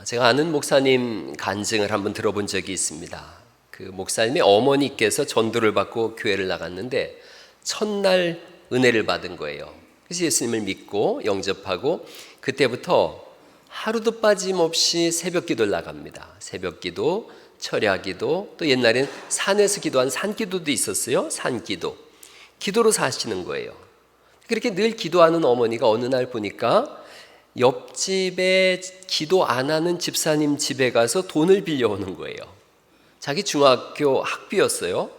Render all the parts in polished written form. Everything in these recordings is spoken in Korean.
제가 아는 목사님 간증을 한번 들어본 적이 있습니다. 그 목사님의 어머니께서 전도를 받고 교회를 나갔는데 첫날 은혜를 받은 거예요. 그래서 예수님을 믿고 영접하고 그때부터 하루도 빠짐없이 새벽 기도를 나갑니다. 새벽 기도, 철야 기도, 또 옛날에는 산에서 기도한 산기도도 있었어요. 산기도. 기도로 사시는 거예요. 그렇게 늘 기도하는 어머니가 어느 날 보니까 옆집에 기도 안 하는 집사님 집에 가서 돈을 빌려오는 거예요. 자기 중학교 학비였어요.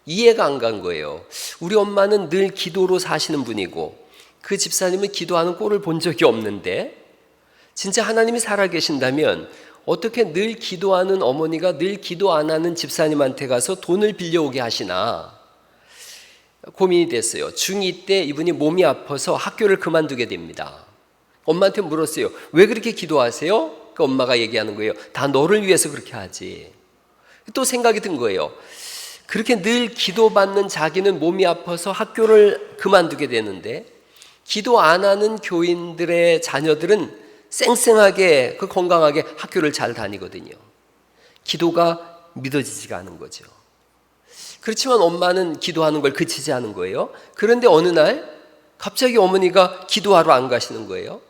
이해가 안 간 거예요. 우리 엄마는 늘 기도로 사시는 분이고 그 집사님은 기도하는 꼴을 본 적이 없는데 진짜 하나님이 살아계신다면 어떻게 늘 기도하는 어머니가 늘 기도 안 하는 집사님한테 가서 돈을 빌려오게 하시나 고민이 됐어요. 중2 때 이분이 몸이 아파서 학교를 그만두게 됩니다. 엄마한테 물었어요. 왜 그렇게 기도하세요? 그 엄마가 얘기하는 거예요. 다 너를 위해서 그렇게 하지. 또 생각이 든 거예요. 그렇게 늘 기도받는 자기는 몸이 아파서 학교를 그만두게 되는데 기도 안 하는 교인들의 자녀들은 쌩쌩하게 건강하게 학교를 잘 다니거든요. 기도가 믿어지지가 않은 거죠. 그렇지만 엄마는 기도하는 걸 그치지 않은 거예요. 그런데 어느 날 갑자기 어머니가 기도하러 안 가시는 거예요.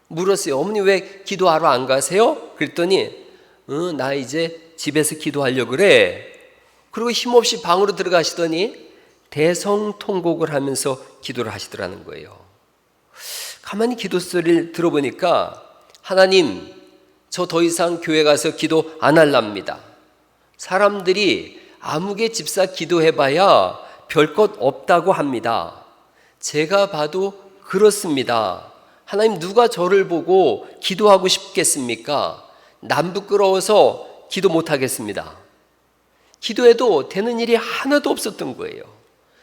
물었어요. 어머니 왜 기도하러 안 가세요? 그랬더니 나 이제 집에서 기도하려고 그래. 그리고 힘없이 방으로 들어가시더니 대성통곡을 하면서 기도를 하시더라는 거예요. 가만히 기도 소리를 들어보니까 하나님, 저 더 이상 교회 가서 기도 안 할랍니다. 사람들이 아무개 집사 기도해봐야 별 것 없다고 합니다. 제가 봐도 그렇습니다. 하나님 누가 저를 보고 기도하고 싶겠습니까? 남 부끄러워서 기도 못하겠습니다. 기도해도 되는 일이 하나도 없었던 거예요.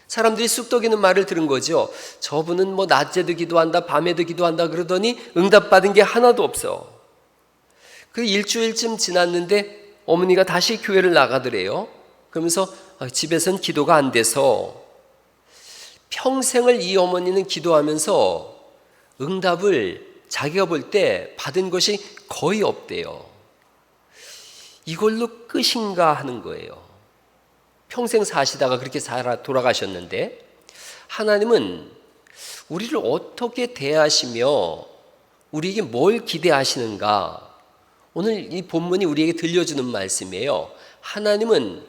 사람들이 쑥덕이는 말을 들은 거죠. 저분은 뭐 낮에도 기도한다 밤에도 기도한다 그러더니 응답받은 게 하나도 없어. 그 일주일쯤 지났는데 어머니가 다시 교회를 나가더래요. 그러면서 집에선 기도가 안 돼서 평생을 이 어머니는 기도하면서 응답을 자기가 볼 때 받은 것이 거의 없대요. 이걸로 끝인가 하는 거예요. 평생 사시다가 그렇게 돌아가셨는데 하나님은 우리를 어떻게 대하시며 우리에게 뭘 기대하시는가? 오늘 이 본문이 우리에게 들려주는 말씀이에요. 하나님은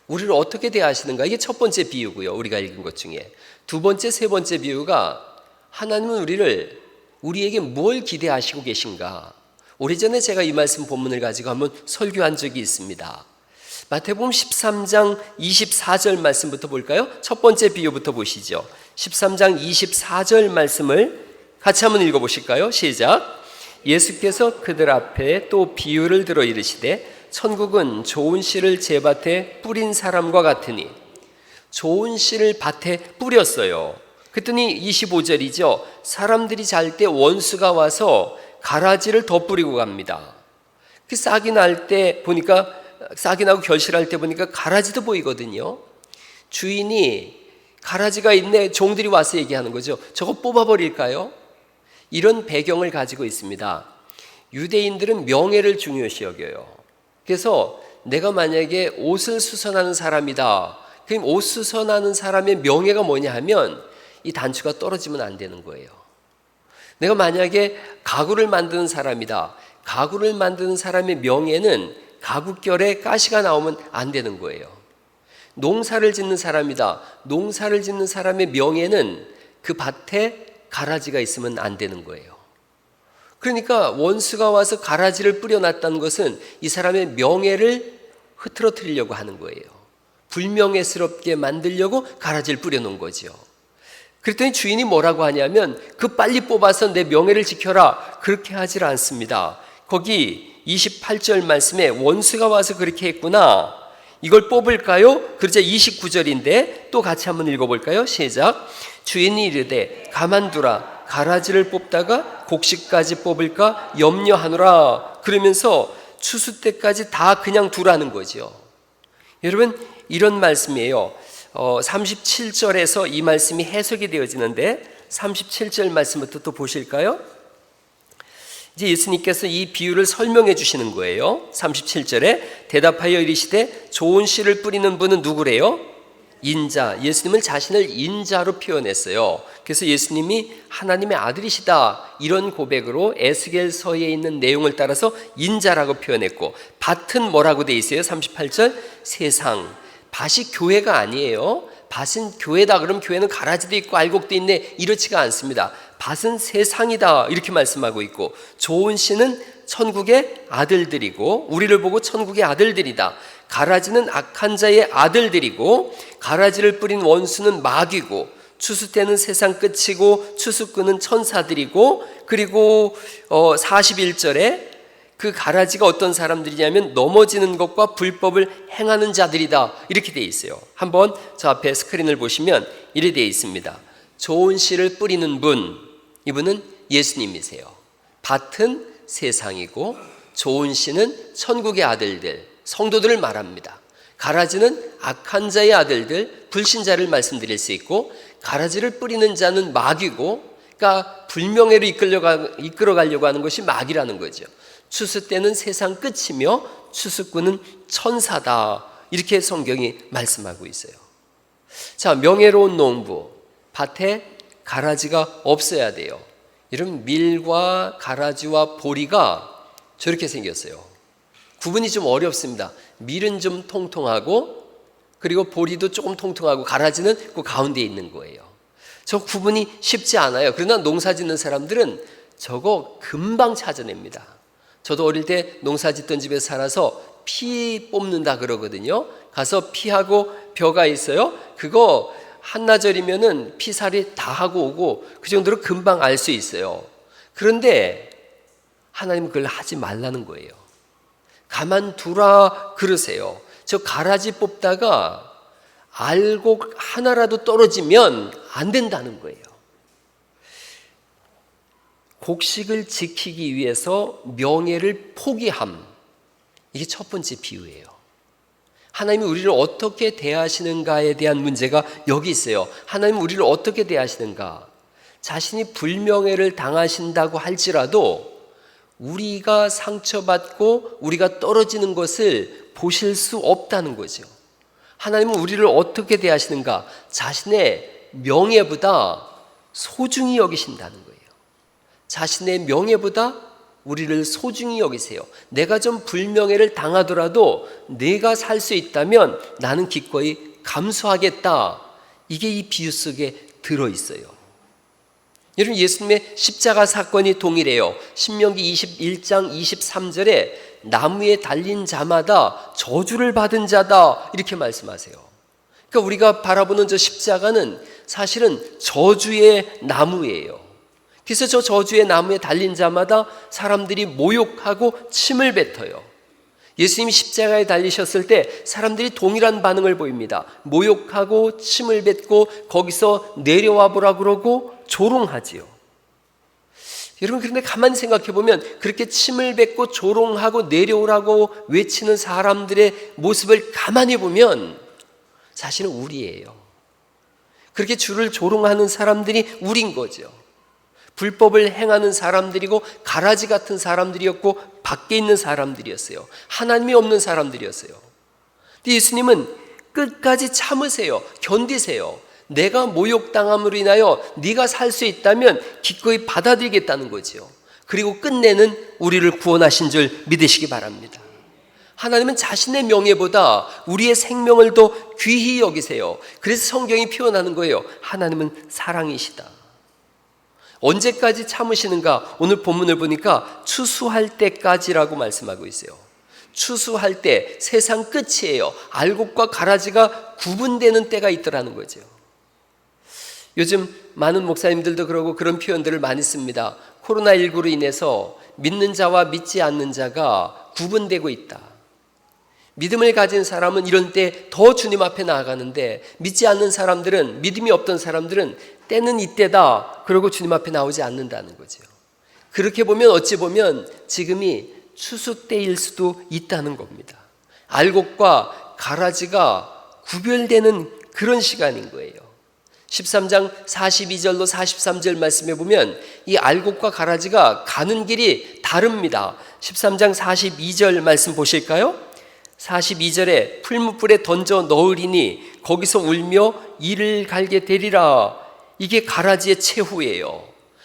우리를 어떻게 대하시는가? 이게 첫 번째 비유고요. 우리가 읽은 것 중에. 두 번째, 세 번째 비유가 하나님은 우리에게 뭘 기대하시고 계신가? 오래전에 제가 이 말씀 본문을 가지고 한번 설교한 적이 있습니다. 마태복음 13장 24절 말씀부터 볼까요? 첫 번째 비유부터 보시죠. 13장 24절 말씀을 같이 한번 읽어보실까요? 시작. 예수께서 그들 앞에 또 비유를 들어 이르시되 천국은 좋은 씨를 제 밭에 뿌린 사람과 같으니 좋은 씨를 밭에 뿌렸어요. 그랬더니 25절이죠. 사람들이 잘 때 원수가 와서 가라지를 더 뿌리고 갑니다. 그 싹이 날 때 보니까 싹이 나고 결실할 때 보니까 가라지도 보이거든요. 주인이 가라지가 있네. 종들이 와서 얘기하는 거죠. 저거 뽑아버릴까요? 이런 배경을 가지고 있습니다. 유대인들은 명예를 중요시 여겨요. 그래서 내가 만약에 옷을 수선하는 사람이다. 그럼 옷 수선하는 사람의 명예가 뭐냐 하면 이 단추가 떨어지면 안 되는 거예요. 내가 만약에 가구를 만드는 사람이다. 가구를 만드는 사람의 명예는 가구결에 가시가 나오면 안 되는 거예요. 농사를 짓는 사람이다. 농사를 짓는 사람의 명예는 그 밭에 가라지가 있으면 안 되는 거예요. 그러니까 원수가 와서 가라지를 뿌려놨다는 것은 이 사람의 명예를 흐트러뜨리려고 하는 거예요. 불명예스럽게 만들려고 가라지를 뿌려놓은 거죠. 그랬더니 주인이 뭐라고 하냐면 빨리 뽑아서 내 명예를 지켜라. 그렇게 하질 않습니다. 거기 28절 말씀에 원수가 와서 그렇게 했구나. 이걸 뽑을까요? 그러자 29절인데 또 같이 한번 읽어볼까요? 시작. 주인이 이르되 가만두라. 가라지를 뽑다가 곡식까지 뽑을까 염려하노라. 그러면서 추수 때까지 다 그냥 두라는 거죠. 여러분 이런 말씀이에요. 37절에서 이 말씀이 해석이 되어지는데 37절 말씀부터 또 보실까요? 이제 예수님께서 이 비유를 설명해 주시는 거예요. 37절에 대답하여 이르시되 좋은 씨를 뿌리는 분은 누구래요? 인자. 예수님은 자신을 인자로 표현했어요. 그래서 예수님이 하나님의 아들이시다 이런 고백으로 에스겔서에 있는 내용을 따라서 인자라고 표현했고, 밭은 뭐라고 돼 있어요? 38절 세상. 밭이 교회가 아니에요. 밭은 교회다 그러면 교회는 가라지도 있고 알곡도 있네, 이렇지가 않습니다. 밭은 세상이다 이렇게 말씀하고 있고, 좋은 씨는 천국의 아들들이고 우리를 보고 천국의 아들들이다. 가라지는 악한 자의 아들들이고 가라지를 뿌린 원수는 마귀고 추수 때는 세상 끝이고 추수꾼은 천사들이고, 그리고 41절에 그 가라지가 어떤 사람들이냐면 넘어지는 것과 불법을 행하는 자들이다 이렇게 되어 있어요. 한번 저 앞에 스크린을 보시면 이렇게 되어 있습니다. 좋은 씨를 뿌리는 분, 이분은 예수님이세요. 밭은 세상이고 좋은 씨는 천국의 아들들, 성도들을 말합니다. 가라지는 악한 자의 아들들, 불신자를 말씀드릴 수 있고, 가라지를 뿌리는 자는 마귀고, 그러니까 불명예로 이끌어가려고 하는 것이 마귀라는 거죠. 추수 때는 세상 끝이며 추수꾼은 천사다 이렇게 성경이 말씀하고 있어요. 자, 명예로운 농부, 밭에 가라지가 없어야 돼요. 이런 밀과 가라지와 보리가 저렇게 생겼어요. 구분이 좀 어렵습니다. 밀은 좀 통통하고 그리고 보리도 조금 통통하고 가라지는 그 가운데 있는 거예요. 저 구분이 쉽지 않아요. 그러나 농사 짓는 사람들은 저거 금방 찾아냅니다. 저도 어릴 때 농사 짓던 집에 살아서 피 뽑는다 그러거든요. 가서 피하고 벼가 있어요. 그거 한나절이면은 피살이 다 하고 오고 그 정도로 금방 알 수 있어요. 그런데 하나님은 그걸 하지 말라는 거예요. 가만두라 그러세요. 저 가라지 뽑다가 알곡 하나라도 떨어지면 안 된다는 거예요. 곡식을 지키기 위해서 명예를 포기함, 이게 첫 번째 비유예요. 하나님이 우리를 어떻게 대하시는가에 대한 문제가 여기 있어요. 하나님은 우리를 어떻게 대하시는가? 자신이 불명예를 당하신다고 할지라도 우리가 상처받고 우리가 떨어지는 것을 보실 수 없다는 거죠. 하나님은 우리를 어떻게 대하시는가? 자신의 명예보다 소중히 여기신다는 거예요. 자신의 명예보다 우리를 소중히 여기세요. 내가 좀 불명예를 당하더라도 내가 살 수 있다면 나는 기꺼이 감수하겠다. 이게 이 비유 속에 들어있어요. 여러분, 예수님의 십자가 사건이 동일해요. 신명기 21장 23절에 나무에 달린 자마다 저주를 받은 자다 이렇게 말씀하세요. 그러니까 우리가 바라보는 저 십자가는 사실은 저주의 나무예요. 그래서 저 저주의 나무에 달린 자마다 사람들이 모욕하고 침을 뱉어요. 예수님이 십자가에 달리셨을 때 사람들이 동일한 반응을 보입니다. 모욕하고 침을 뱉고 거기서 내려와 보라 그러고 조롱하지요. 여러분, 그런데 가만히 생각해 보면 그렇게 침을 뱉고 조롱하고 내려오라고 외치는 사람들의 모습을 가만히 보면 사실은 우리예요. 그렇게 주를 조롱하는 사람들이 우린 거죠. 불법을 행하는 사람들이고 가라지 같은 사람들이었고 밖에 있는 사람들이었어요. 하나님이 없는 사람들이었어요. 근데 예수님은 끝까지 참으세요. 견디세요. 내가 모욕당함으로 인하여 네가 살 수 있다면 기꺼이 받아들이겠다는 거지요. 그리고 끝내는 우리를 구원하신 줄 믿으시기 바랍니다. 하나님은 자신의 명예보다 우리의 생명을 더 귀히 여기세요. 그래서 성경이 표현하는 거예요. 하나님은 사랑이시다. 언제까지 참으시는가? 오늘 본문을 보니까 추수할 때까지라고 말씀하고 있어요. 추수할 때, 세상 끝이에요. 알곡과 가라지가 구분되는 때가 있더라는 거죠. 요즘 많은 목사님들도 그러고 그런 표현들을 많이 씁니다. 코로나19로 인해서 믿는 자와 믿지 않는 자가 구분되고 있다. 믿음을 가진 사람은 이런 때 더 주님 앞에 나아가는데 믿지 않는 사람들은, 믿음이 없던 사람들은 때는 이때다 그러고 주님 앞에 나오지 않는다는 거죠. 그렇게 보면 어찌 보면 지금이 추수 때일 수도 있다는 겁니다. 알곡과 가라지가 구별되는 그런 시간인 거예요. 13장 42절로 43절 말씀해 보면 이 알곡과 가라지가 가는 길이 다릅니다. 13장 42절 말씀 보실까요? 42절에 풀무불에 던져 넣으리니 거기서 울며 이를 갈게 되리라. 이게 가라지의 최후예요.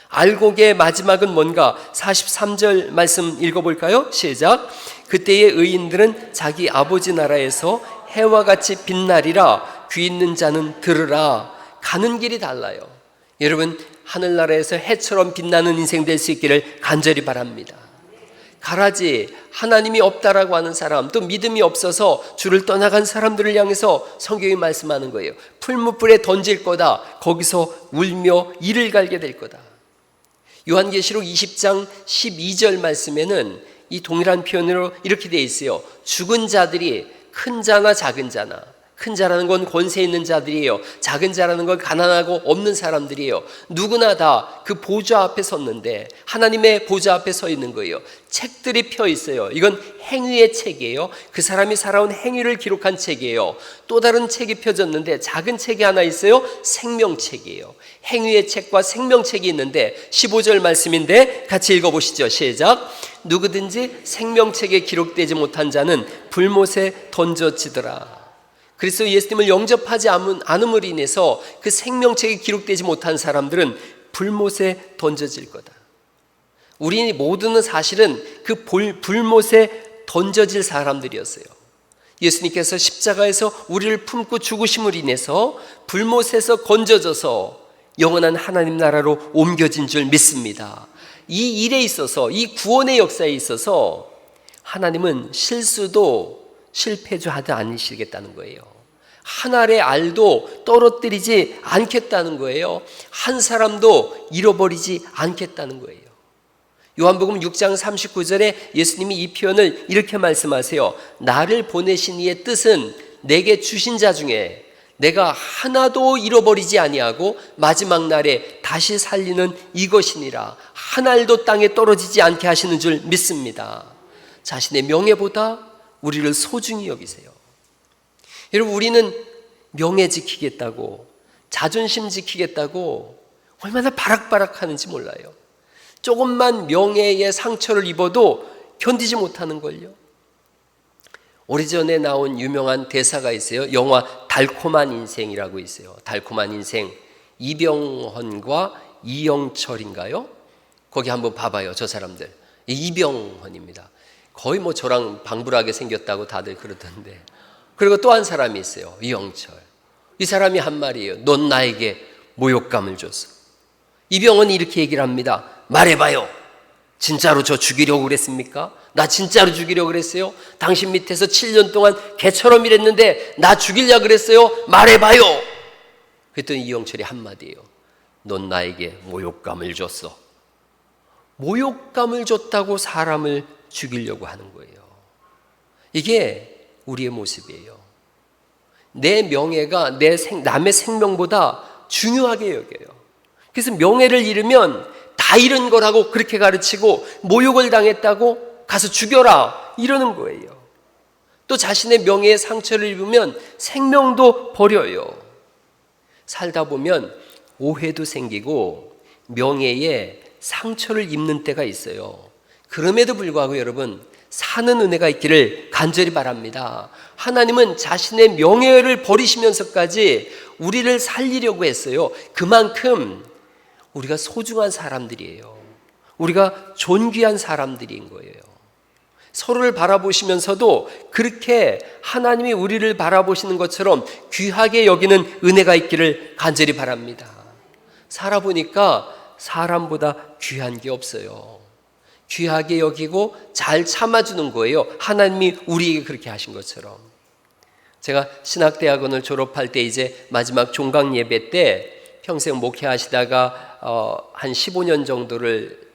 알곡의 마지막은 뭔가? 43절 말씀 읽어볼까요? 시작. 그때의 의인들은 자기 아버지 나라에서 해와 같이 빛나리라. 귀 있는 자는 들으라. 가는 길이 달라요. 여러분, 하늘나라에서 해처럼 빛나는 인생 될 수 있기를 간절히 바랍니다. 가라지, 하나님이 없다라고 하는 사람, 또 믿음이 없어서 주를 떠나간 사람들을 향해서 성경이 말씀하는 거예요. 풀무불에 던질 거다. 거기서 울며 이를 갈게 될 거다. 요한계시록 20장 12절 말씀에는 이 동일한 표현으로 이렇게 되어 있어요. 죽은 자들이 큰 자나 작은 자나, 큰 자라는 건 권세 있는 자들이에요. 작은 자라는 건 가난하고 없는 사람들이에요. 누구나 다 그 보좌 앞에 섰는데 하나님의 보좌 앞에 서 있는 거예요. 책들이 펴 있어요. 이건 행위의 책이에요. 그 사람이 살아온 행위를 기록한 책이에요. 또 다른 책이 펴졌는데 작은 책이 하나 있어요. 생명책이에요. 행위의 책과 생명책이 있는데 15절 말씀인데 같이 읽어보시죠. 시작. 누구든지 생명책에 기록되지 못한 자는 불못에 던져지더라. 그리스도 예수님을 영접하지 않음으로 인해서 그 생명책에 기록되지 못한 사람들은 불못에 던져질 거다. 우리 모두는 사실은 그 불못에 던져질 사람들이었어요. 예수님께서 십자가에서 우리를 품고 죽으심으로 인해서 불못에서 건져져서 영원한 하나님 나라로 옮겨진 줄 믿습니다. 이 일에 있어서, 이 구원의 역사에 있어서 하나님은 실수도 실패도 하지 않으시겠다는 거예요. 하나의 알도 떨어뜨리지 않겠다는 거예요. 한 사람도 잃어버리지 않겠다는 거예요. 요한복음 6장 39절에 예수님이 이 표현을 이렇게 말씀하세요. 나를 보내신 이의 뜻은 내게 주신 자 중에 내가 하나도 잃어버리지 아니하고 마지막 날에 다시 살리는 이것이니라. 한 알도 땅에 떨어지지 않게 하시는 줄 믿습니다. 자신의 명예보다 우리를 소중히 여기세요. 여러분, 우리는 명예 지키겠다고, 자존심 지키겠다고 얼마나 바락바락 하는지 몰라요. 조금만 명예의 상처를 입어도 견디지 못하는 걸요. 오래전에 나온 유명한 대사가 있어요. 영화 달콤한 인생이라고 있어요. 달콤한 인생. 이병헌과 이영철인가요? 거기 한번 봐봐요. 저 사람들. 이병헌입니다. 거의 뭐 저랑 방불하게 생겼다고 다들 그러던데. 그리고 또 한 사람이 있어요. 이영철. 이 사람이 한 말이에요. 넌 나에게 모욕감을 줬어. 이병헌이 이렇게 얘기를 합니다. 말해봐요. 진짜로 저 죽이려고 그랬습니까? 나 진짜로 죽이려고 그랬어요? 당신 밑에서 7년 동안 개처럼 일했는데 나 죽이려고 그랬어요? 말해봐요. 그랬더니 이영철이 한마디예요. 넌 나에게 모욕감을 줬어. 모욕감을 줬다고 사람을 죽이려고 하는 거예요. 이게 우리의 모습이에요. 내 명예가 남의 생명보다 중요하게 여겨요. 그래서 명예를 잃으면 다 잃은 거라고 그렇게 가르치고 모욕을 당했다고 가서 죽여라 이러는 거예요. 또 자신의 명예에 상처를 입으면 생명도 버려요. 살다 보면 오해도 생기고 명예에 상처를 입는 때가 있어요. 그럼에도 불구하고 여러분, 사는 은혜가 있기를 간절히 바랍니다. 하나님은 자신의 명예를 버리시면서까지 우리를 살리려고 했어요. 그만큼 우리가 소중한 사람들이에요. 우리가 존귀한 사람들인 거예요. 서로를 바라보시면서도 그렇게 하나님이 우리를 바라보시는 것처럼 귀하게 여기는 은혜가 있기를 간절히 바랍니다. 살아보니까 사람보다 귀한 게 없어요. 귀하게 여기고 잘 참아주는 거예요. 하나님이 우리에게 그렇게 하신 것처럼. 제가 신학대학원을 졸업할 때 이제 마지막 종강 예배 때 평생 목회하시다가 한 15년 정도를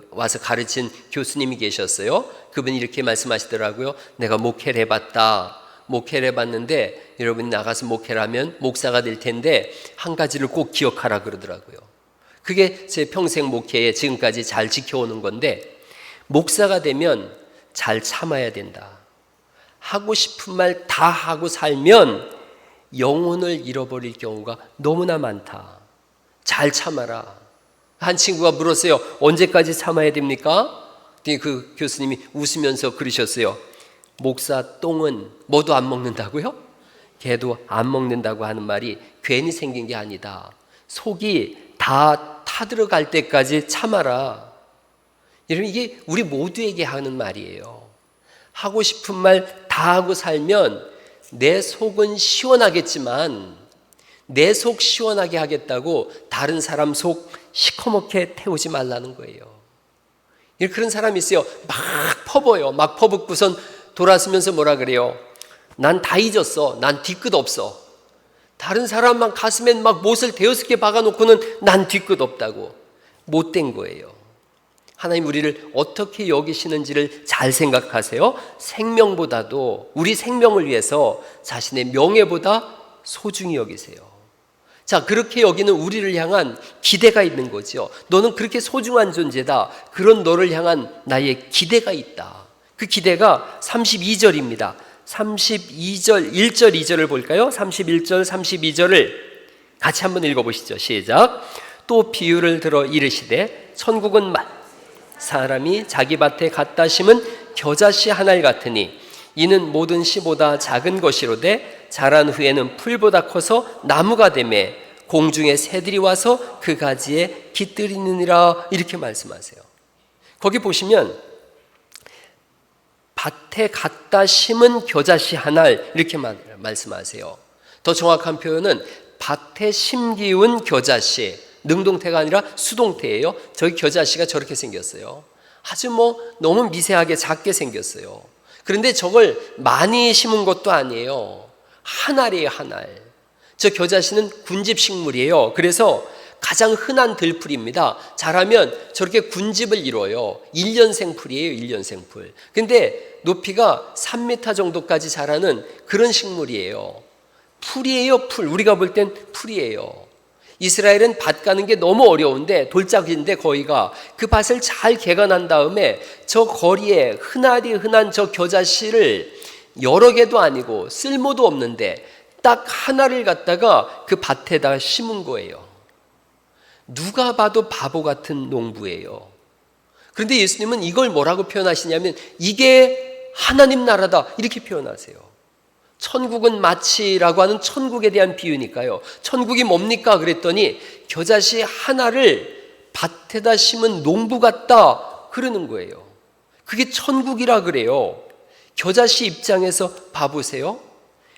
와서 가르친 교수님이 계셨어요. 그분이 이렇게 말씀하시더라고요. 내가 목회를 해봤다. 목회를 해봤는데 여러분이 나가서 목회를 하면 목사가 될 텐데 한 가지를 꼭 기억하라 그러더라고요. 그게 제 평생 목회에 지금까지 잘 지켜오는 건데, 목사가 되면 잘 참아야 된다. 하고 싶은 말 다 하고 살면 영혼을 잃어버릴 경우가 너무나 많다. 잘 참아라. 한 친구가 물었어요. 언제까지 참아야 됩니까? 그 교수님이 웃으면서 그러셨어요. 목사 똥은 뭐도 안 먹는다고요? 개도 안 먹는다고 하는 말이 괜히 생긴 게 아니다. 속이 다 타들어갈 때까지 참아라. 여러분, 이게 우리 모두에게 하는 말이에요. 하고 싶은 말 다 하고 살면 내 속은 시원하겠지만 내 속 시원하게 하겠다고 다른 사람 속 시커멓게 태우지 말라는 거예요. 그런 사람이 있어요. 막 퍼부어요. 막 퍼붓고선 돌아서면서 뭐라 그래요? 난 다 잊었어. 난 뒤끝 없어. 다른 사람만 가슴에 막 못을 대여섯 개 박아놓고는 난 뒤끝 없다고. 못된 거예요. 하나님 우리를 어떻게 여기시는지를 잘 생각하세요. 생명보다도, 우리 생명을 위해서 자신의 명예보다 소중히 여기세요. 자, 그렇게 여기는 우리를 향한 기대가 있는 거죠. 너는 그렇게 소중한 존재다. 그런 너를 향한 나의 기대가 있다. 그 기대가 32절입니다. 32절, 1절, 2절을 볼까요? 31절, 32절을 같이 한번 읽어보시죠. 시작. 또 비유를 들어 이르시되 천국은 사람이 자기 밭에 갖다 심은 겨자씨 한 알 같으니 이는 모든 씨보다 작은 것이로되 자란 후에는 풀보다 커서 나무가 되매 공중의 새들이 와서 그 가지에 깃들이느니라. 이렇게 말씀하세요. 거기 보시면 밭에 갖다 심은 겨자씨 한 알 이렇게 말씀하세요. 더 정확한 표현은 밭에 심기운 겨자씨, 능동태가 아니라 수동태예요. 저기 겨자씨가 저렇게 생겼어요. 아주 너무 미세하게 작게 생겼어요. 그런데 저걸 많이 심은 것도 아니에요. 한 알이에요, 한 알. 저 겨자씨는 군집식물이에요. 그래서 가장 흔한 들풀입니다. 자라면 저렇게 군집을 이뤄요. 1년생 풀이에요, 1년생 풀. 근데 높이가 3m 정도까지 자라는 그런 식물이에요. 풀이에요, 풀. 우리가 볼 땐 풀이에요. 이스라엘은 밭 가는 게 너무 어려운데, 돌짝인데 거기가 그 밭을 잘 개간한 다음에 저 거리에 흔한 저 겨자씨를 여러 개도 아니고 쓸모도 없는데 딱 하나를 갖다가 그 밭에다 심은 거예요. 누가 봐도 바보 같은 농부예요. 그런데 예수님은 이걸 뭐라고 표현하시냐면 이게 하나님 나라다 이렇게 표현하세요. 천국은 마치라고 하는 천국에 대한 비유니까요. 천국이 뭡니까? 그랬더니 겨자씨 하나를 밭에다 심은 농부 같다 그러는 거예요. 그게 천국이라 그래요. 겨자씨 입장에서 봐보세요.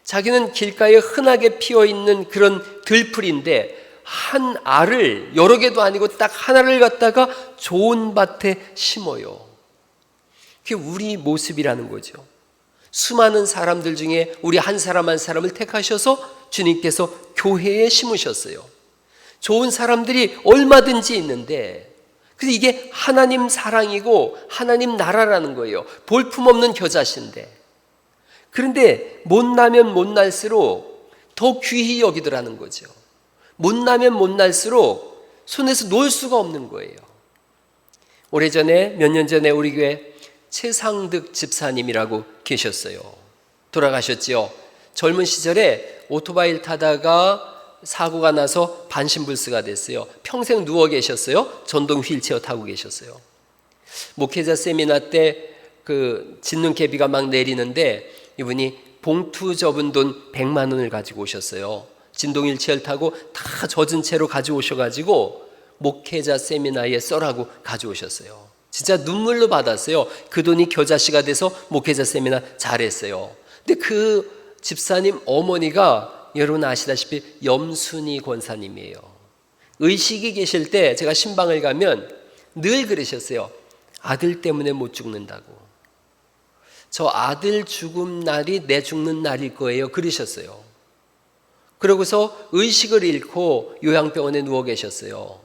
자기는 길가에 흔하게 피어있는 그런 들풀인데 한 알을 여러 개도 아니고 딱 하나를 갖다가 좋은 밭에 심어요. 그게 우리 모습이라는 거죠. 수많은 사람들 중에 우리 한 사람 한 사람을 택하셔서 주님께서 교회에 심으셨어요. 좋은 사람들이 얼마든지 있는데, 그래서 이게 하나님 사랑이고 하나님 나라라는 거예요. 볼품없는 겨자씨인데, 그런데 못나면 못날수록 더 귀히 여기더라는 거죠. 못나면 못날수록 손에서 놓을 수가 없는 거예요. 오래전에, 몇 년 전에 우리 교회 최상득 집사님이라고 계셨어요. 돌아가셨지요. 젊은 시절에 오토바이를 타다가 사고가 나서 반신불수가 됐어요. 평생 누워 계셨어요. 전동 휠체어 타고 계셨어요. 목회자 세미나 때 그 진눈개비가 막 내리는데 이분이 봉투 접은 돈 100만 원을 가지고 오셨어요. 진동 휠체어를 타고 다 젖은 채로 가져오셔가지고 목회자 세미나에 써라고 가져오셨어요. 진짜 눈물로 받았어요. 그 돈이 겨자씨가 돼서 목회자 세미나 잘했어요. 근데 그 집사님 어머니가 여러분 아시다시피 염순희 권사님이에요. 의식이 계실 때 제가 신방을 가면 늘 그러셨어요. 아들 때문에 못 죽는다고. 저 아들 죽음 날이 내 죽는 날일 거예요. 그러셨어요. 그러고서 의식을 잃고 요양병원에 누워 계셨어요.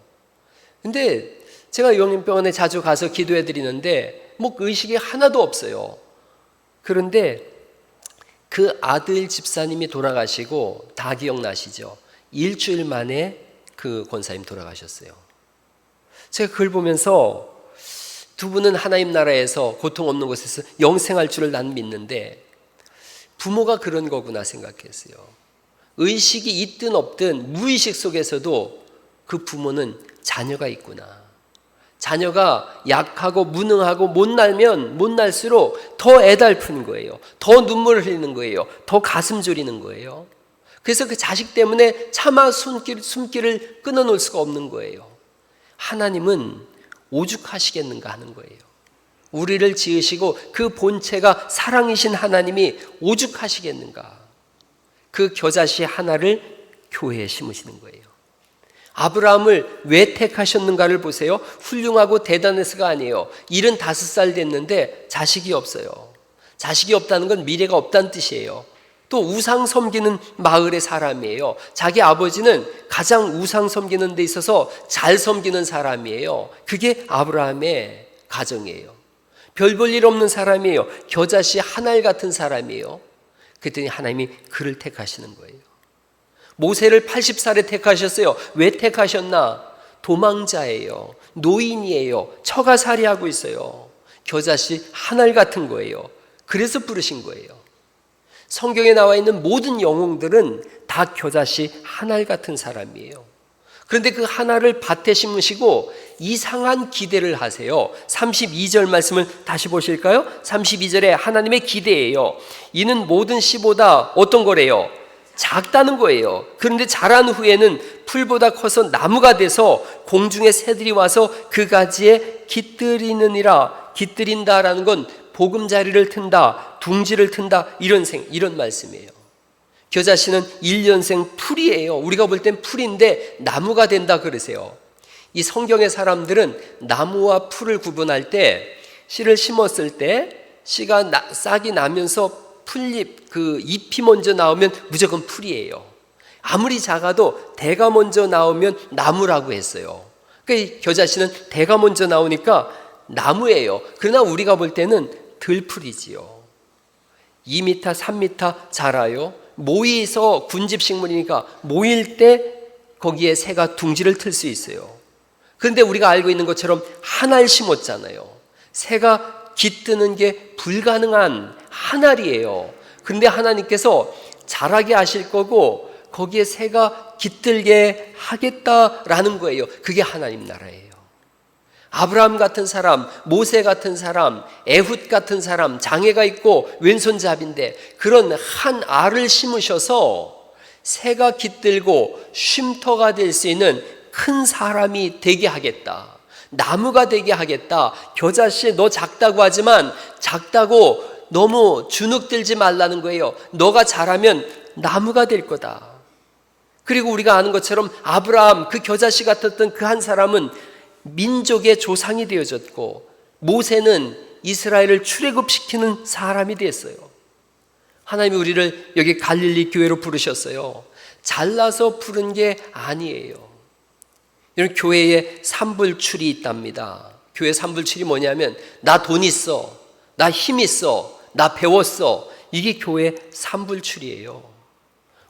근데 제가 요양병원에 자주 가서 기도해 드리는데 의식이 하나도 없어요. 그런데 그 아들 집사님이 돌아가시고 다 기억나시죠? 일주일 만에 그 권사님 돌아가셨어요. 제가 그걸 보면서 두 분은 하나님 나라에서 고통 없는 곳에서 영생할 줄을 난 믿는데 부모가 그런 거구나 생각했어요. 의식이 있든 없든 무의식 속에서도 그 부모는 자녀가 있구나. 자녀가 약하고 무능하고 못나면 못날수록 더 애달픈 거예요. 더 눈물을 흘리는 거예요. 더 가슴 졸이는 거예요. 그래서 그 자식 때문에 차마 숨기를 끊어놓을 수가 없는 거예요. 하나님은 오죽하시겠는가 하는 거예요. 우리를 지으시고 그 본체가 사랑이신 하나님이 오죽하시겠는가. 그 겨자씨 하나를 교회에 심으시는 거예요. 아브라함을 왜 택하셨는가를 보세요. 훌륭하고 대단해서가 아니에요. 75살 됐는데 자식이 없어요. 자식이 없다는 건 미래가 없다는 뜻이에요. 또 우상 섬기는 마을의 사람이에요. 자기 아버지는 가장 우상 섬기는 데 있어서 잘 섬기는 사람이에요. 그게 아브라함의 가정이에요. 별 볼 일 없는 사람이에요. 겨자씨 한 알 같은 사람이에요. 그랬더니 하나님이 그를 택하시는 거예요. 모세를 80살에 택하셨어요. 왜 택하셨나? 도망자예요. 노인이에요. 처가살이하고 있어요. 겨자씨 한 알 같은 거예요. 그래서 부르신 거예요. 성경에 나와 있는 모든 영웅들은 다 겨자씨 한 알 같은 사람이에요. 그런데 그 하나를 밭에 심으시고 이상한 기대를 하세요. 32절 말씀을 다시 보실까요? 32절에 하나님의 기대예요. 이는 모든 씨보다 어떤 거래요? 작다는 거예요. 그런데 자란 후에는 풀보다 커서 나무가 돼서 공중의 새들이 와서 그 가지에 깃들이느니라. 깃들인다라는 건 보금자리를 튼다, 둥지를 튼다, 이런 말씀이에요. 겨자씨는 1년생 풀이에요. 우리가 볼 땐 풀인데 나무가 된다 그러세요. 이 성경의 사람들은 나무와 풀을 구분할 때 씨를 심었을 때 씨가 싹이 나면서 풀잎, 그 잎이 먼저 나오면 무조건 풀이에요. 아무리 작아도 대가 먼저 나오면 나무라고 했어요. 그러니까 겨자씨는 대가 먼저 나오니까 나무예요. 그러나 우리가 볼 때는 들풀이지요. 2m, 3m 자라요. 모이서 군집식물이니까 모일 때 거기에 새가 둥지를 틀 수 있어요. 그런데 우리가 알고 있는 것처럼 한 알 심었잖아요. 새가 깃드는 게 불가능한 한 알이에요. 그런데 하나님께서 자라게 하실 거고 거기에 새가 깃들게 하겠다라는 거예요. 그게 하나님 나라예요. 아브라함 같은 사람, 모세 같은 사람, 에훗 같은 사람, 장애가 있고 왼손잡인데 그런 한 알을 심으셔서 새가 깃들고 쉼터가 될 수 있는 큰 사람이 되게 하겠다. 나무가 되게 하겠다. 겨자씨 너 작다고 하지만 작다고 너무 주눅들지 말라는 거예요. 너가 자라면 나무가 될 거다. 그리고 우리가 아는 것처럼 아브라함 그 겨자씨 같았던 그 한 사람은 민족의 조상이 되어졌고 모세는 이스라엘을 출애굽시키는 사람이 됐어요. 하나님이 우리를 여기 갈릴리 교회로 부르셨어요. 잘나서 부른 게 아니에요. 이런 교회에 삼불출이 있답니다. 교회 삼불출이 뭐냐면 나 돈 있어, 나 힘 있어, 나 배웠어. 이게 교회 삼불출이에요.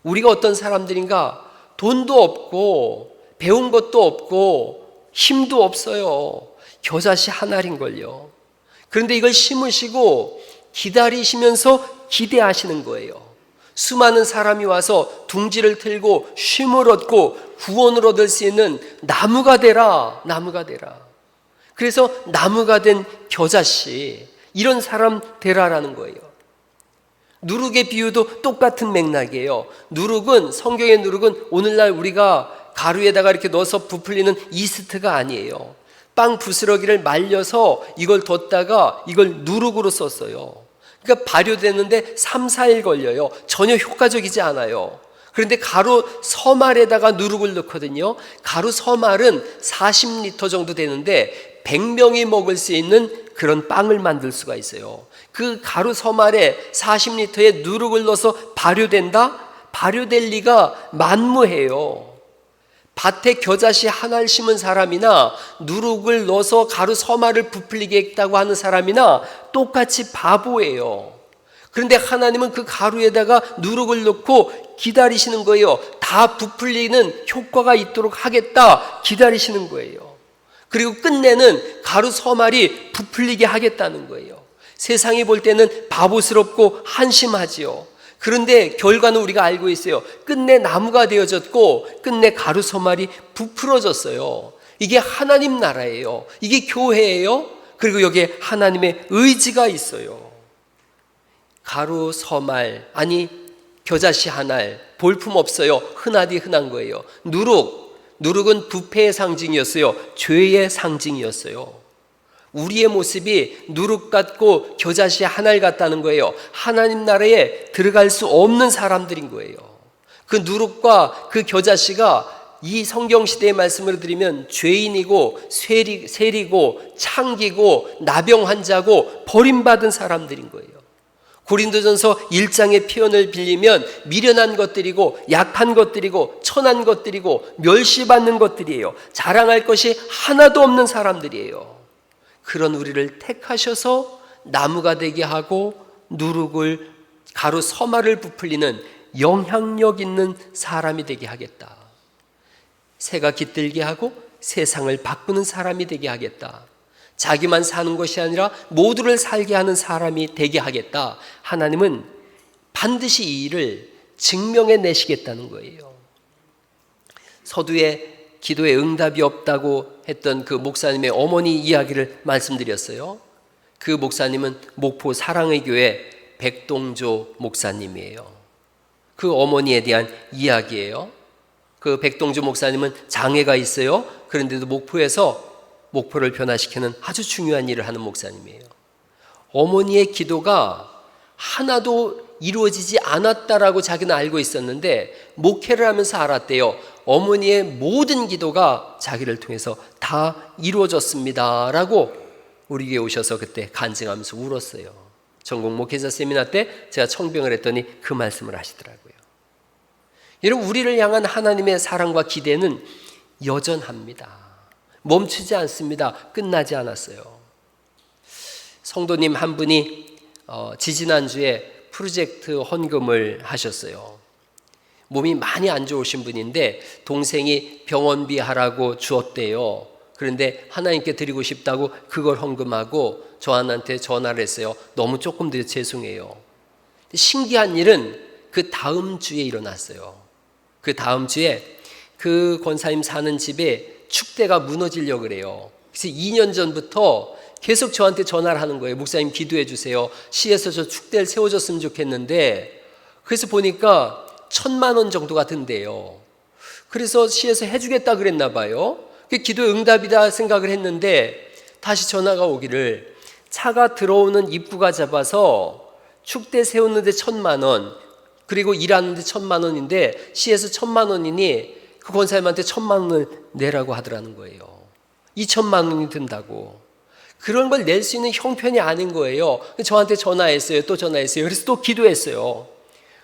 우리가 어떤 사람들인가 돈도 없고 배운 것도 없고 힘도 없어요. 겨자씨 한 알인걸요. 그런데 이걸 심으시고 기다리시면서 기대하시는 거예요. 수많은 사람이 와서 둥지를 틀고 쉼을 얻고 구원을 얻을 수 있는 나무가 되라, 나무가 되라. 그래서 나무가 된 겨자씨, 이런 사람 되라라는 거예요. 누룩의 비유도 똑같은 맥락이에요. 누룩은, 성경의 누룩은 오늘날 우리가 가루에다가 이렇게 넣어서 부풀리는 이스트가 아니에요. 빵 부스러기를 말려서 이걸 뒀다가 이걸 누룩으로 썼어요. 그러니까 발효되는데 3, 4일 걸려요. 전혀 효과적이지 않아요. 그런데 가루 서말에다가 누룩을 넣거든요. 가루 서말은 40리터 정도 되는데 100명이 먹을 수 있는 그런 빵을 만들 수가 있어요. 그 가루 서말에 40리터에 누룩을 넣어서 발효된다? 발효될 리가 만무해요. 밭에 겨자씨 한 알 심은 사람이나 누룩을 넣어서 가루 서말을 부풀리게 했다고 하는 사람이나 똑같이 바보예요. 그런데 하나님은 그 가루에다가 누룩을 넣고 기다리시는 거예요. 다 부풀리는 효과가 있도록 하겠다 기다리시는 거예요. 그리고 끝내는 가루 서말이 부풀리게 하겠다는 거예요. 세상이 볼 때는 바보스럽고 한심하지요. 그런데 결과는 우리가 알고 있어요. 끝내 나무가 되어졌고 끝내 가루 서말이 부풀어졌어요. 이게 하나님 나라예요. 이게 교회예요. 그리고 여기에 하나님의 의지가 있어요. 가루 서말, 아니 겨자씨 한 알, 볼품 없어요. 흔하디 흔한 거예요. 누룩은 부패의 상징이었어요. 죄의 상징이었어요. 우리의 모습이 누룩 같고 겨자씨 한 알 같다는 거예요. 하나님 나라에 들어갈 수 없는 사람들인 거예요. 그 누룩과 그 겨자씨가 이 성경시대의 말씀으로 드리면 죄인이고 세리고 창기고 나병 환자고 버림받은 사람들인 거예요. 고린도전서 1장의 표현을 빌리면 미련한 것들이고 약한 것들이고 천한 것들이고 멸시받는 것들이에요. 자랑할 것이 하나도 없는 사람들이에요. 그런 우리를 택하셔서 나무가 되게 하고 누룩을 가루 서말을 부풀리는 영향력 있는 사람이 되게 하겠다. 새가 깃들게 하고 세상을 바꾸는 사람이 되게 하겠다. 자기만 사는 것이 아니라 모두를 살게 하는 사람이 되게 하겠다. 하나님은 반드시 이 일을 증명해 내시겠다는 거예요. 서두에 기도에 응답이 없다고 했던 그 목사님의 어머니 이야기를 말씀드렸어요. 그 목사님은 목포 사랑의 교회 백동조 목사님이에요. 그 어머니에 대한 이야기예요. 그 백동조 목사님은 장애가 있어요. 그런데도 목포를 변화시키는 아주 중요한 일을 하는 목사님이에요. 어머니의 기도가 하나도 이루어지지 않았다라고 자기는 알고 있었는데 목회를 하면서 알았대요. 어머니의 모든 기도가 자기를 통해서 다 이루어졌습니다 라고 우리 교회 오셔서 그때 간증하면서 울었어요. 전국 목회자 세미나 때 제가 청병을 했더니 그 말씀을 하시더라고요. 여러분, 우리를 향한 하나님의 사랑과 기대는 여전합니다. 멈추지 않습니다. 끝나지 않았어요. 성도님 한 분이 지지난주에 프로젝트 헌금을 하셨어요. 몸이 많이 안 좋으신 분인데 동생이 병원비 하라고 주었대요. 그런데 하나님께 드리고 싶다고 그걸 헌금하고 저한테 전화를 했어요. 너무 조금 드려 죄송해요. 신기한 일은 그 다음 주에 일어났어요. 그 다음 주에 그 권사님 사는 집에 축대가 무너지려고 그래요. 그래서 2년 전부터 계속 저한테 전화를 하는 거예요. 목사님 기도해 주세요. 시에서 저 축대를 세워줬으면 좋겠는데, 그래서 보니까 1,000만 원 정도가 든대요. 그래서 시에서 해주겠다 그랬나 봐요. 기도의 응답이다 생각을 했는데 다시 전화가 오기를 차가 들어오는 입구가 잡아서 축대 세우는데 1,000만 원, 그리고 일하는데 1,000만 원인데 시에서 1,000만 원이니 그 권사님한테 1,000만 원을 내라고 하더라는 거예요. 2,000만 원이 든다고. 그런 걸 낼 수 있는 형편이 아닌 거예요. 저한테 전화했어요. 또 전화했어요. 그래서 또 기도했어요.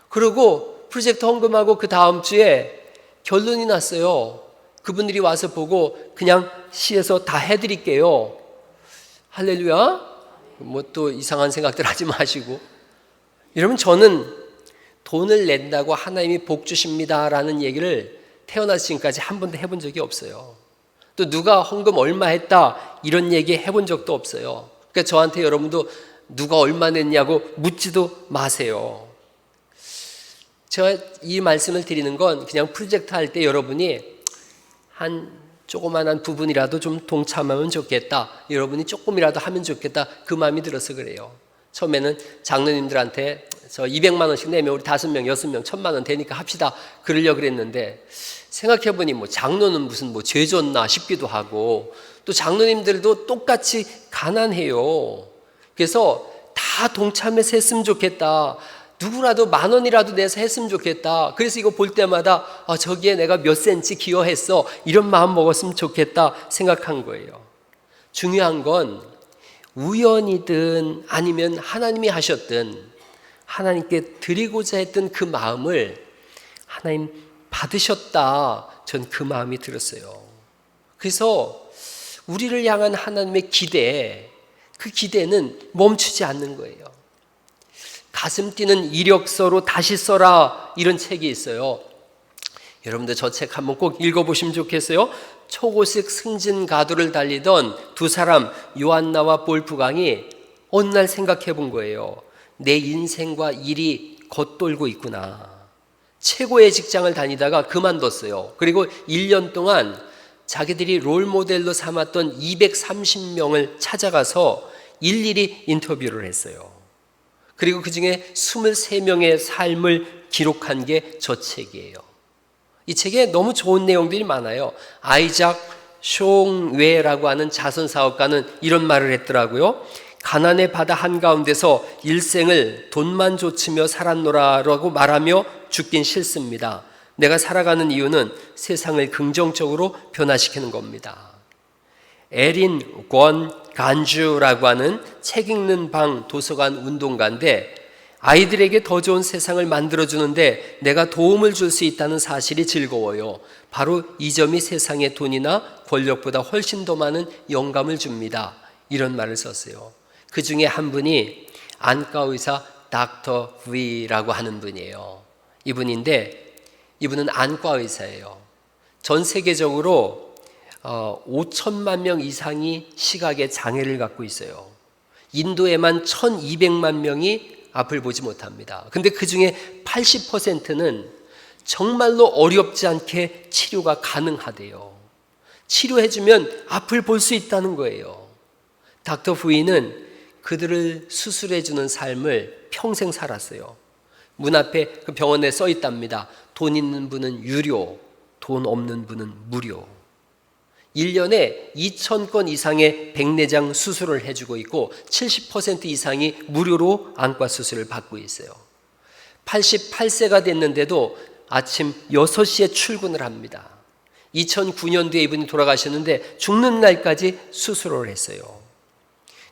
그리고 프로젝트 헌금하고 그 다음 주에 결론이 났어요. 그분들이 와서 보고 그냥 시에서 다 해드릴게요. 할렐루야. 뭐 또 이상한 생각들 하지 마시고. 여러분, 저는 돈을 낸다고 하나님이 복 주십니다라는 얘기를 태어나서 지금까지 한 번도 해본 적이 없어요. 또 누가 헌금 얼마 했다 이런 얘기 해본 적도 없어요. 그러니까 저한테 여러분도 누가 얼마 냈냐고 묻지도 마세요. 제가 이 말씀을 드리는 건 그냥 프로젝트 할 때 여러분이 한 조그만한 부분이라도 좀 동참하면 좋겠다, 여러분이 조금이라도 하면 좋겠다, 그 마음이 들어서 그래요. 처음에는 장로님들한테 저 200만 원씩 내면 우리 5명, 6명 1,000만 원 되니까 합시다 그러려고 그랬는데, 생각해보니 뭐 장로는 무슨 뭐 죄 졌나 싶기도 하고, 또 장로님들도 똑같이 가난해요. 그래서 다 동참해서 했으면 좋겠다, 누구라도 10,000원이라도 내서 했으면 좋겠다. 그래서 이거 볼 때마다 저기에 내가 몇 센치 기여했어, 이런 마음 먹었으면 좋겠다 생각한 거예요. 중요한 건 우연이든 아니면 하나님이 하셨든 하나님께 드리고자 했던 그 마음을 하나님 받으셨다, 전 그 마음이 들었어요. 그래서 우리를 향한 하나님의 기대, 그 기대는 멈추지 않는 거예요. 가슴 뛰는 이력서로 다시 써라, 이런 책이 있어요. 여러분들 저 책 한번 꼭 읽어보시면 좋겠어요. 초고식 승진 가도를 달리던 두 사람, 요한나와 볼프강이 어느 날 생각해 본 거예요. 내 인생과 일이 겉돌고 있구나. 최고의 직장을 다니다가 그만뒀어요. 그리고 1년 동안 자기들이 롤모델로 삼았던 230명을 찾아가서 일일이 인터뷰를 했어요. 그리고 그 중에 23명의 삶을 기록한 게 저 책이에요. 이 책에 너무 좋은 내용들이 많아요. 아이작 숑웨라고 하는 자선사업가는 이런 말을 했더라고요. 가난의 바다 한가운데서 일생을 돈만 좇으며 살았노라라고 말하며 죽긴 싫습니다. 내가 살아가는 이유는 세상을 긍정적으로 변화시키는 겁니다. 에린 권 간주라고 하는 책 읽는 방 도서관 운동가인데 아이들에게 더 좋은 세상을 만들어주는데 내가 도움을 줄 수 있다는 사실이 즐거워요. 바로 이 점이 세상의 돈이나 권력보다 훨씬 더 많은 영감을 줍니다. 이런 말을 썼어요. 그 중에 한 분이 안과 의사 닥터 V라고 하는 분이에요. 이분은 안과 의사예요. 전 세계적으로 5천만 명 이상이 시각의 장애를 갖고 있어요. 인도에만 1200만 명이 앞을 보지 못합니다. 근데 그 중에 80%는 정말로 어렵지 않게 치료가 가능하대요. 치료해주면 앞을 볼 수 있다는 거예요. 닥터 V는 그들을 수술해주는 삶을 평생 살았어요. 문 앞에 그 병원에 써 있답니다. 돈 있는 분은 유료, 돈 없는 분은 무료. 1년에 2,000건 이상의 백내장 수술을 해주고 있고 70% 이상이 무료로 안과 수술을 받고 있어요. 88세가 됐는데도 아침 6시에 출근을 합니다. 2009년도에 이분이 돌아가셨는데 죽는 날까지 수술을 했어요.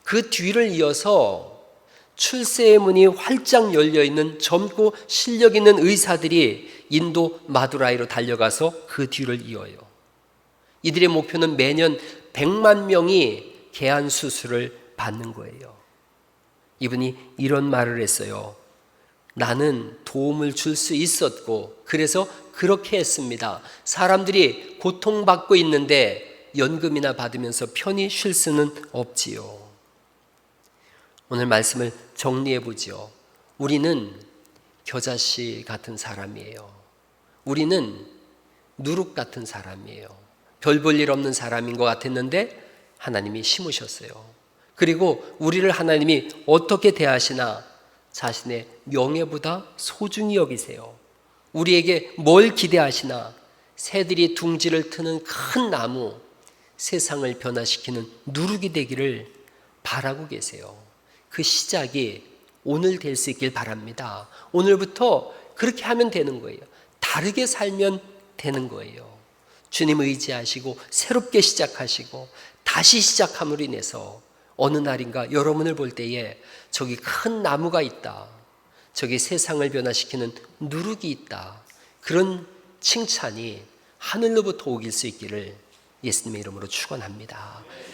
그 뒤를 이어서 출세의 문이 활짝 열려있는 젊고 실력 있는 의사들이 인도 마두라이로 달려가서 그 뒤를 이어요. 이들의 목표는 매년 100만 명이 개안 수술을 받는 거예요. 이분이 이런 말을 했어요. 나는 도움을 줄 수 있었고 그래서 그렇게 했습니다. 사람들이 고통받고 있는데 연금이나 받으면서 편히 쉴 수는 없지요. 오늘 말씀을 정리해 보죠. 우리는 겨자씨 같은 사람이에요. 우리는 누룩 같은 사람이에요. 별 볼 일 없는 사람인 것 같았는데 하나님이 심으셨어요. 그리고 우리를 하나님이 어떻게 대하시나 자신의 명예보다 소중히 여기세요. 우리에게 뭘 기대하시나 새들이 둥지를 트는 큰 나무, 세상을 변화시키는 누룩이 되기를 바라고 계세요. 그 시작이 오늘 될 수 있길 바랍니다. 오늘부터 그렇게 하면 되는 거예요. 다르게 살면 되는 거예요. 주님 의지하시고 새롭게 시작하시고 다시 시작함으로 인해서 어느 날인가 여러분을 볼 때에 저기 큰 나무가 있다. 저기 세상을 변화시키는 누룩이 있다. 그런 칭찬이 하늘로부터 오길 수 있기를 예수님의 이름으로 축원합니다.